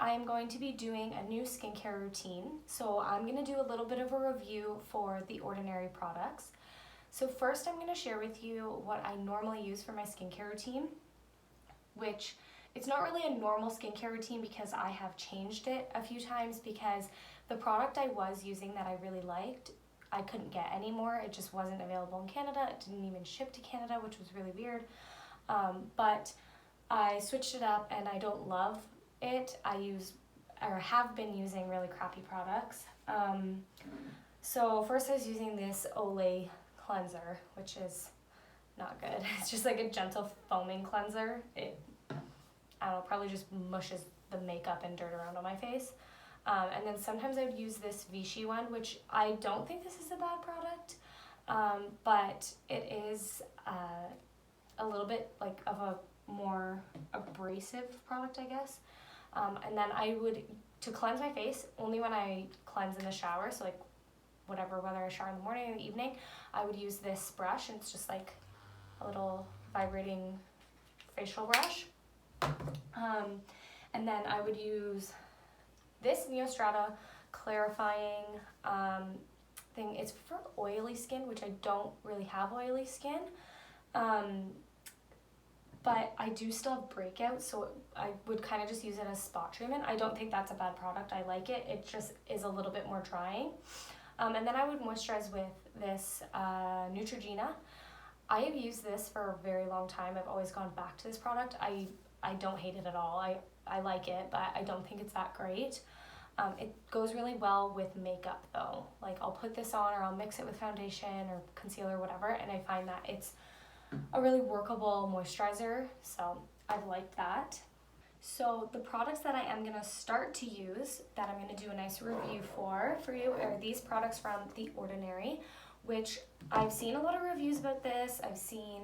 I am going to be doing a new skincare routine. So I'm going to do a little bit of a review for the Ordinary products. So first I'm going to share with you what I normally use for my skincare routine, which it's not really a normal skincare routine because I have changed it a few times because the product I was using that I really liked, I couldn't get anymore. It just wasn't available in Canada. It didn't even ship to Canada, which was really weird. But I switched it up and I don't love it. I use or have been using really crappy products. So first I was using this Olay cleanser, which is not good. It's just like a gentle foaming cleanser. It, I don't know, probably just mushes the makeup and dirt around on my face. And then sometimes I would use this Vichy one, which I don't think this is a bad product, but it is a little bit like of a more abrasive product, I guess. And then I would, to cleanse my face, only when I cleanse in the shower, so like whatever, whether I shower in the morning or the evening, I would use this brush, and it's just like a little vibrating facial brush. And then I would use this Neostrata clarifying thing. It's for oily skin, which I don't really have oily skin. But I do still have breakouts, so I would kind of just use it as spot treatment. I don't think that's a bad product. I like it. It just is a little bit more drying. And then I would moisturize with this Neutrogena. I have used this for a very long time. I've always gone back to this product. I don't hate it at all. I like it, but I don't think it's that great. It goes really well with makeup though. Like I'll put this on or I'll mix it with foundation or concealer or whatever, and I find that it's a really workable moisturizer, so I've liked that. So the products that I am going to start to use, that I'm going to do a nice review for you, are these products from The Ordinary, which I've seen a lot of reviews about this. I've seen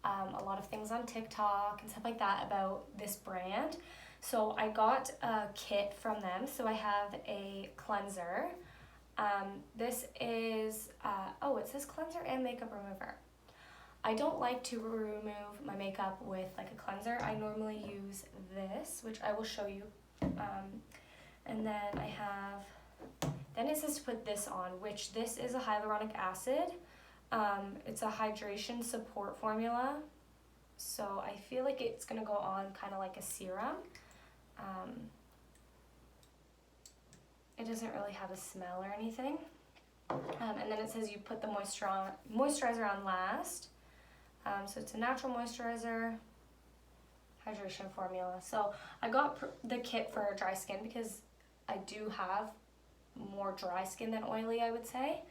a lot of things on TikTok and stuff like that about this brand. So I got a kit from them. So I have a cleanser. This is, it says cleanser and makeup remover. I don't like to remove my makeup with like a cleanser. I normally use this, which I will show you. And then I have, then it says to put this on, which this is a hyaluronic acid. It's a hydration support formula. So I feel like it's gonna go on kind of like a serum. It doesn't really have a smell or anything. And then it says you put the moisturizer on last. So it's a natural moisturizer, hydration formula. So I got the kit for dry skin because I do have more dry skin than oily, I would say.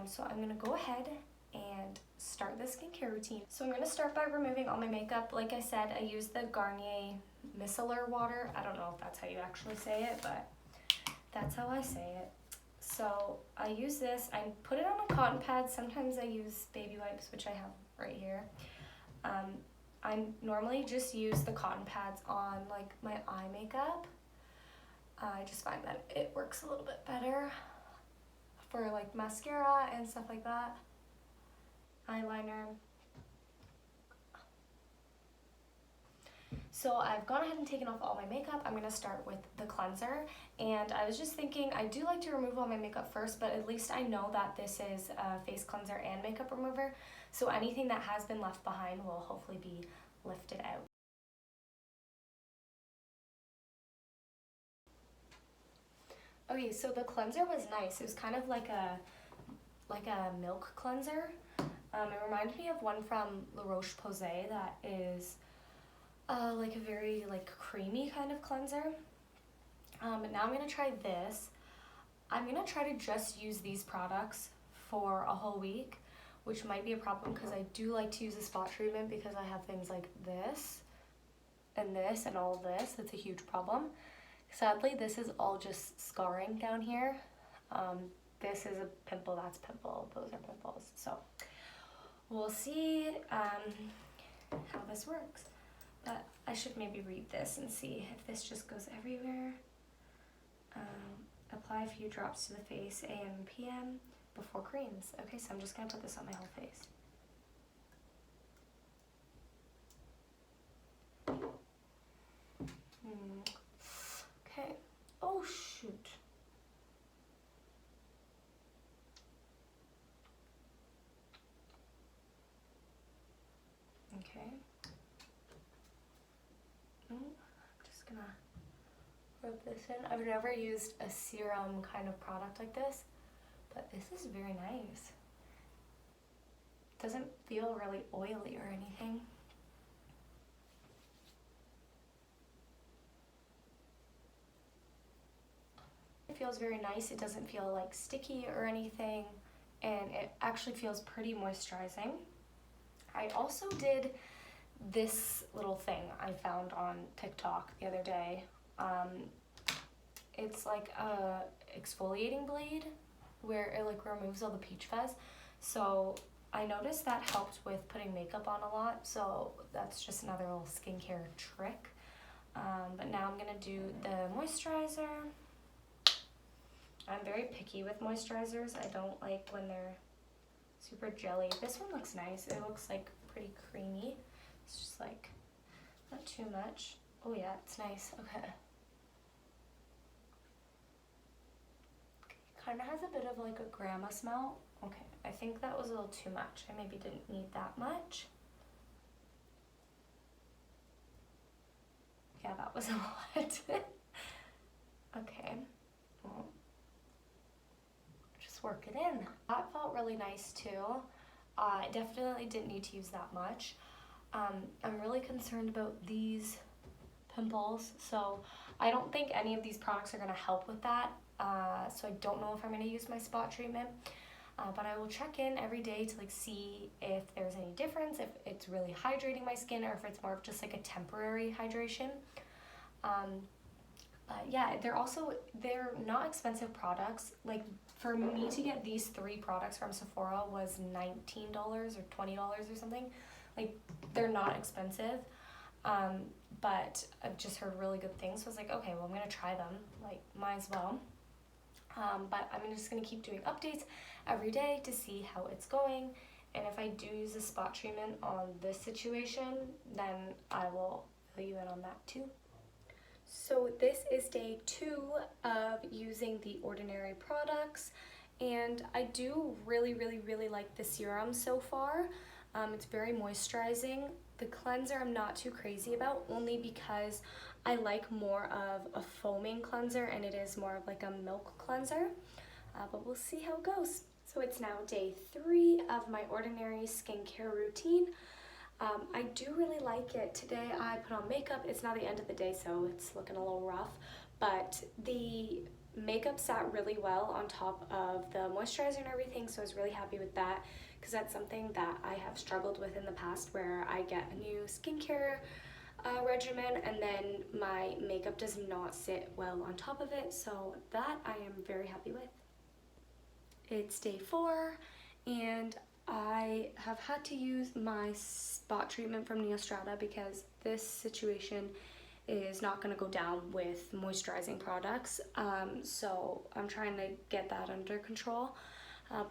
So I'm gonna go ahead and start the skincare routine. So I'm gonna start by removing all my makeup. Like I said, I use the Garnier micellar water. I don't know if that's how you actually say it, but that's how I say it. So I use this, I put it on a cotton pad. Sometimes I use baby wipes, which I have right here. I normally just use the cotton pads on like my eye makeup. I just find that it works a little bit better for like mascara and stuff like that. Eyeliner. So I've gone ahead and taken off all my makeup. I'm going to start with the cleanser, and I was just thinking I do like to remove all my makeup first, but at least I know that this is a face cleanser and makeup remover, so anything that has been left behind will hopefully be lifted out. Okay, so the cleanser was nice. It was kind of like a milk cleanser. It reminded me of one from La Roche-Posay that is like a very like creamy kind of cleanser. But now I'm gonna try this. I'm gonna try to just use these products for a whole week, which might be a problem because I do like to use a spot treatment because I have things like this and all of this. It's a huge problem. Sadly, this is all just scarring down here. This is a pimple, that's pimple, those are pimples. So we'll see how this works. But I should maybe read this and see if this just goes everywhere. Apply a few drops to the face AM and PM before creams. Okay, so I'm just gonna put this on my whole face. Okay. I'm just gonna rub this in. I've never used a serum kind of product like this, but this is very nice. It doesn't feel really oily or anything. It feels very nice. It doesn't feel like sticky or anything, and it actually feels pretty moisturizing. I also did this little thing I found on TikTok the other day. It's like a exfoliating blade where it like removes all the peach fuzz. So I noticed that helped with putting makeup on a lot, so that's just another little skincare trick. But now I'm gonna do the moisturizer. I'm very picky with moisturizers. I don't like when they're super jelly. This one looks nice. It looks like pretty creamy. It's just like not too much. Oh yeah, it's nice. Okay. Kind of has a bit of like a grandma smell. Okay, I think that was a little too much. I maybe didn't need that much. Yeah, that was a lot. Okay. Well, just work it in. That felt really nice too. I definitely didn't need to use that much. I'm really concerned about these pimples, so I don't think any of these products are going to help with that. So I don't know if I'm going to use my spot treatment, but I will check in every day to like see if there's any difference, if it's really hydrating my skin, or if it's more of just like a temporary hydration. But yeah, they're not expensive products. Like for me to get these 3 products from Sephora was $19 or $20 or something. Like they're not expensive. But I've just heard really good things. So I was like, okay, well I'm gonna try them. Like might as well. But I'm just gonna keep doing updates every day to see how it's going. And if I do use a spot treatment on this situation, then I will fill you in on that too. So this is day 2 of using the Ordinary products, and I do really like the serum so far. It's very moisturizing. The cleanser I'm not too crazy about, only because I like more of a foaming cleanser and it is more of like a milk cleanser, but we'll see how it goes. So it's now day 3 of my Ordinary skincare routine. I do really like it. Today I put on makeup. It's now the end of the day, so it's looking a little rough, but the makeup sat really well on top of the moisturizer and everything, so I was really happy with that, because that's something that I have struggled with in the past, where I get a new skincare regimen and then my makeup does not sit well on top of it, so that I am very happy with. It's day 4 and I have had to use my spot treatment from Neostrata because this situation is not going to go down with moisturizing products, so I'm trying to get that under control.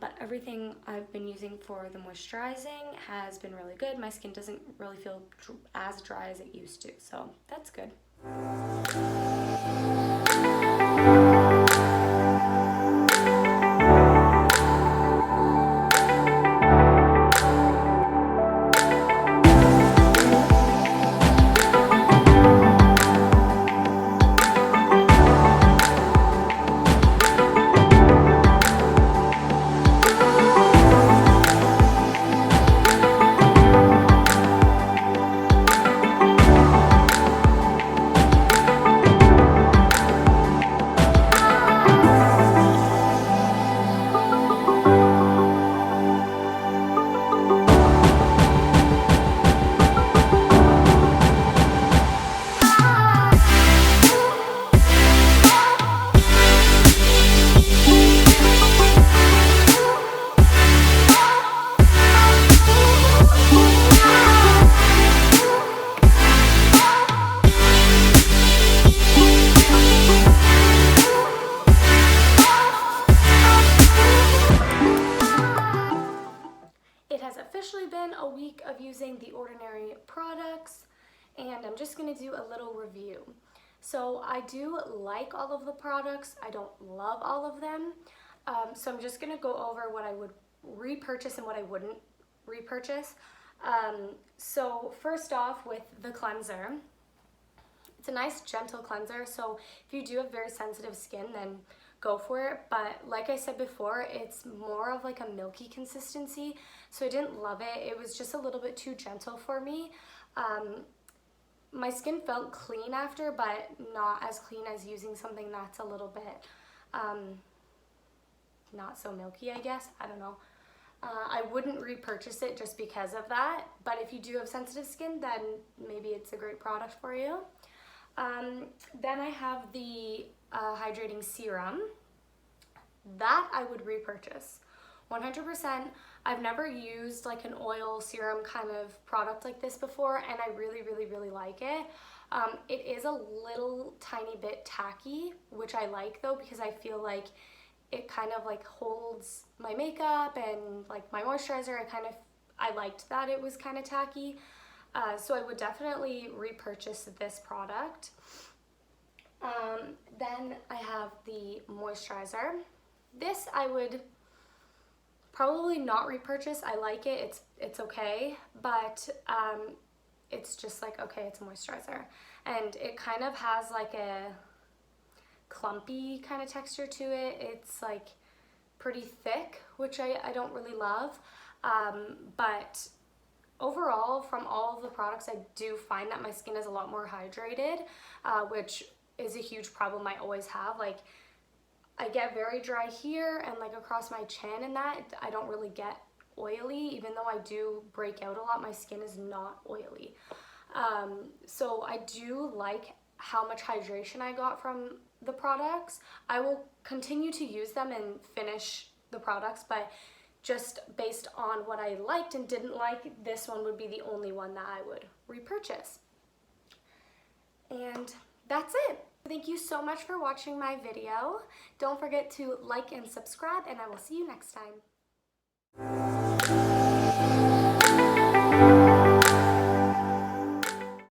But everything I've been using for the moisturizing has been really good. My skin doesn't really feel as dry as it used to, so that's good. Been a week of using the Ordinary products, and I'm just going to do a little review. So I do like all of the products. I don't love all of them. So I'm just going to go over what I would repurchase and what I wouldn't repurchase. So first off with the cleanser, it's a nice gentle cleanser, so if you do have very sensitive skin, then go for it. But like I said before, it's more of like a milky consistency, so I didn't love it. It was just a little bit too gentle for me. My skin felt clean after, but not as clean as using something that's a little bit not so milky, I guess. I don't know. I wouldn't repurchase it just because of that, but if you do have sensitive skin, then maybe it's a great product for you. Then I have the hydrating serum. That I would repurchase 100%. I've never used like an oil serum kind of product like this before, and I really like it. It is a little tiny bit tacky, which I like though, because I feel like it kind of like holds my makeup and like my moisturizer. I liked that it was kind of tacky. So I would definitely repurchase this product. Then I have the moisturizer. This I would probably not repurchase. I like it, it's okay, but it's just like, okay, it's a moisturizer. And it kind of has like a clumpy kind of texture to it. It's like pretty thick, which I don't really love. But overall, from all of the products, I do find that my skin is a lot more hydrated, which is a huge problem I always have. Like, I get very dry here and like across my chin, and that I don't really get oily. Even though I do break out a lot, my skin is not oily. So I do like how much hydration I got from the products. I will continue to use them and finish the products, but just based on what I liked and didn't like, this one would be the only one that I would repurchase. And that's it. Thank you so much for watching my video. Don't forget to like and subscribe, and I will see you next time.